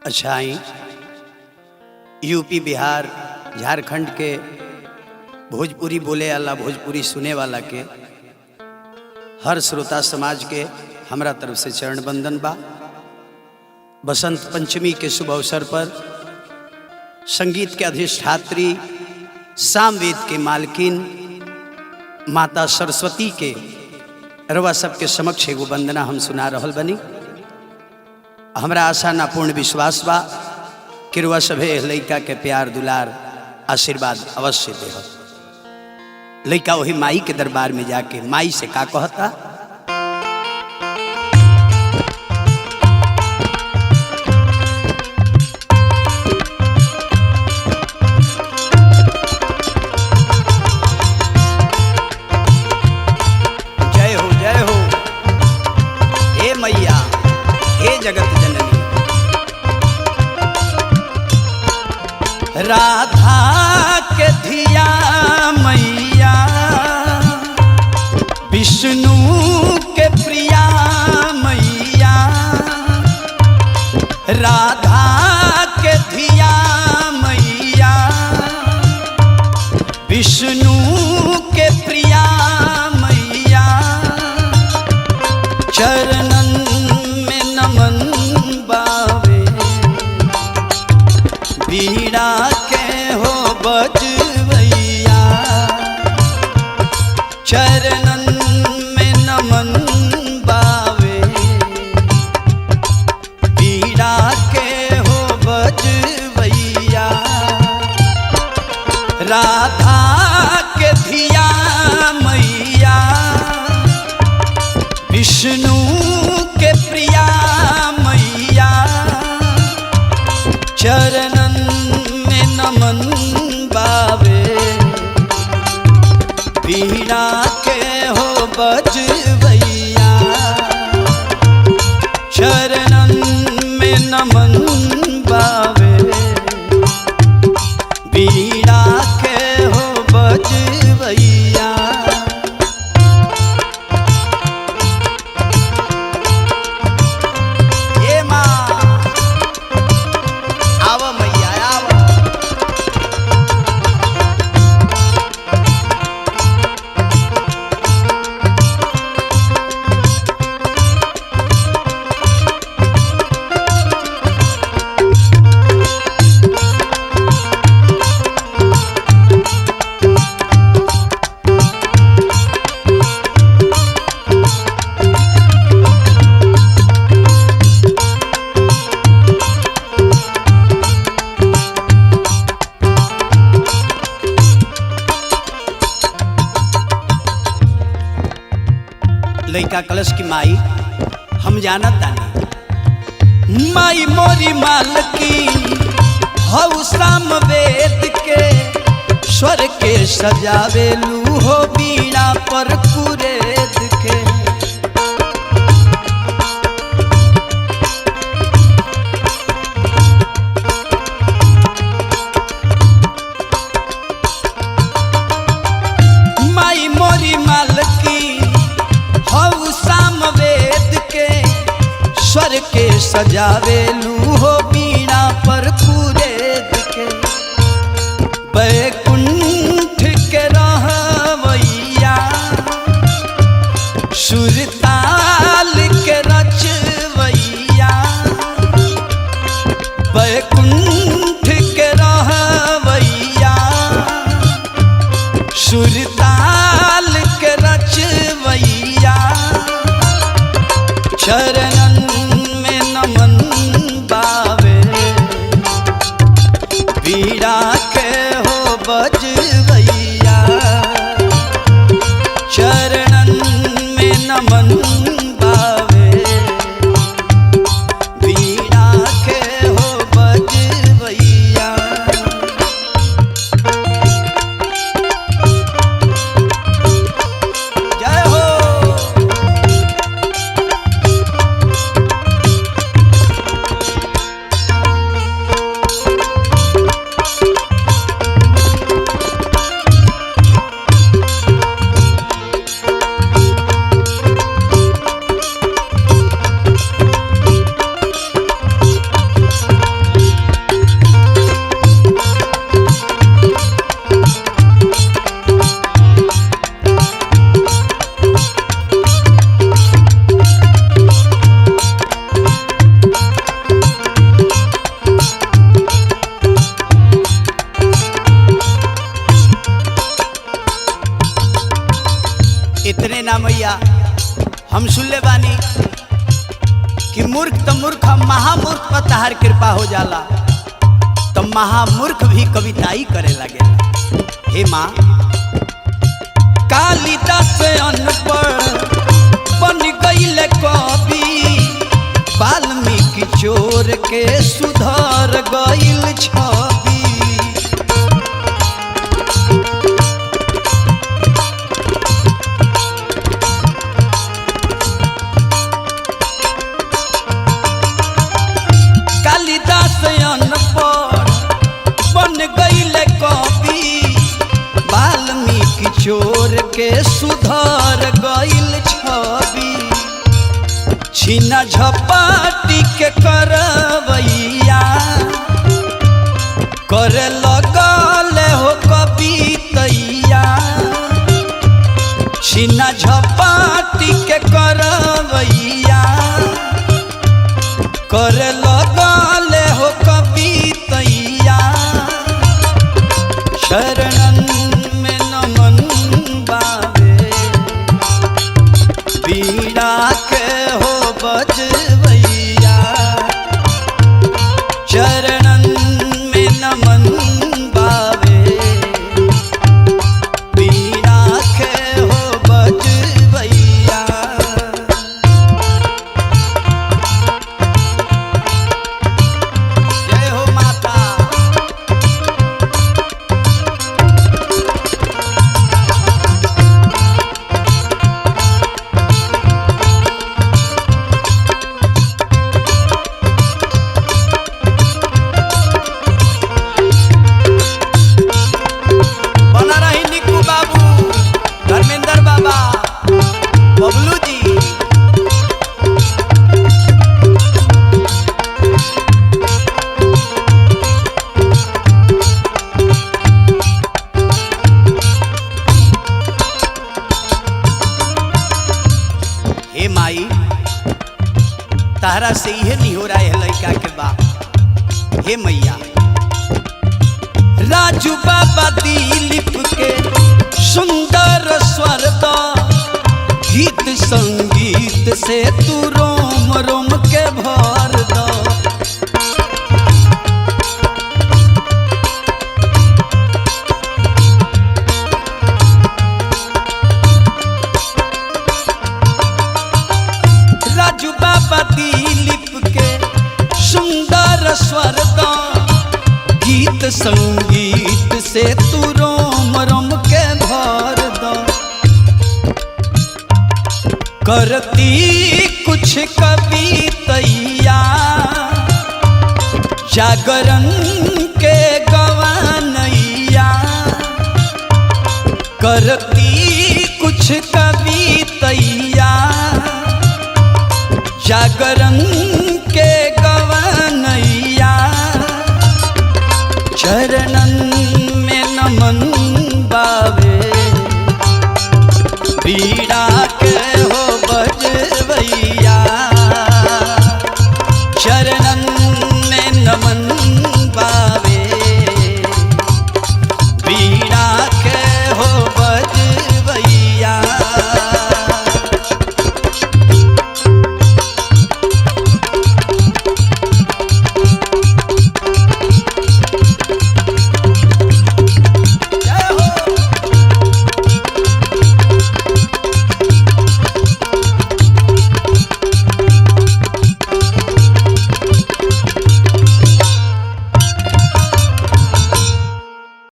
अच्छा यूपी बिहार झारखंड के भोजपुरी बोले वाला भोजपुरी सुने वाला के हर श्रोता समाज के हमरा तरफ से चरण बंदन बा। बसंत पंचमी के शुभ अवसर पर संगीत के अधिष्ठात्री सामवेद के मालकिन माता सरस्वती के रवा सबके समक्ष एगो वंदना हम सुना रहल बनी। हमरा आशा ना पूर्ण विश्वास बा कि रवा सभे लइका के प्यार दुलार आशीर्वाद अवश्य देह। लइका वही माई के दरबार में जाके माई से का कहता, जय हो जय हो हे मैया हे जगत जननी। राधा के धिया मैया विष्णु के प्रिया मैया, राधा के धिया मैया विष्णु के प्रिया मैया, चरणन में नमन बावे बीड़ा के हो बजवैया, चरणन में नमन बावे बीड़ा के हो बजवैया, राधा के धिया मैया विष्णु के प्रिया मैया, चरणन में नमन बावे बीड़ा के हो बजवैया, चरणन में नमन बावे बीड़ा के हो बजवैया। ए माँ आवा मैया आवा, लइका कलश की माई हम जाना तानी, माई मोरी मालकी हऊ साम वेद के स्वर के सजावेलू हो बीड़ा पर कुरेद के, माई मोरी मालकी हऊ सामवेद के स्वर के सजावेलू हो बीड़ा पर कुरेद के, बैकुंठ के रहवैया सुरताल के रचवैया, बैकुंठ के रहवैया सुरताल के रचवैया, चरणन में नमन बावे मूर्ख तो मूर्ख महामूर्ख पर तहार कृपा हो जाला तो महामूर्ख भी कविताई करे लगे। हे माँ कालिदास अनपढ़ बन गईले कवि, वाल्मीकि चोर के सुधर गईल छवि। कालिदास अनपढ़ बन गईले कवि, वाल्मीकि चोर के सुधर गईल छवि। छीना झपाटी के करवैया करे लगले हो कवितैया। छीना झपाटी के करवैया करे लगले हो कवितैया। शरणन में नमन बावे, बीड़ा के हो बजवैया। चरणन में नमन बावे, बीड़ा के हो बजवैया। जय हो माता। बना रही निक्कू बाबू, धर्मेंद्र बाबा, बबलू जी। हे माई तारा से यह नहीं हो रहा है लड़का के बाप। हे मैया राजू बाबा दिलीप के सुंदर स्वर दा, गीत संगीत से तू रोम रोम के भर दा। राजू बाबा दिलीप के सुंदर स्वर दा, गीत संगीत से तू रोम रोम के भर दा। करती कुछ कवितैया, जागरण के गवानैया। करती कुछ कवितैया, जागरण के गवानैया। चरणन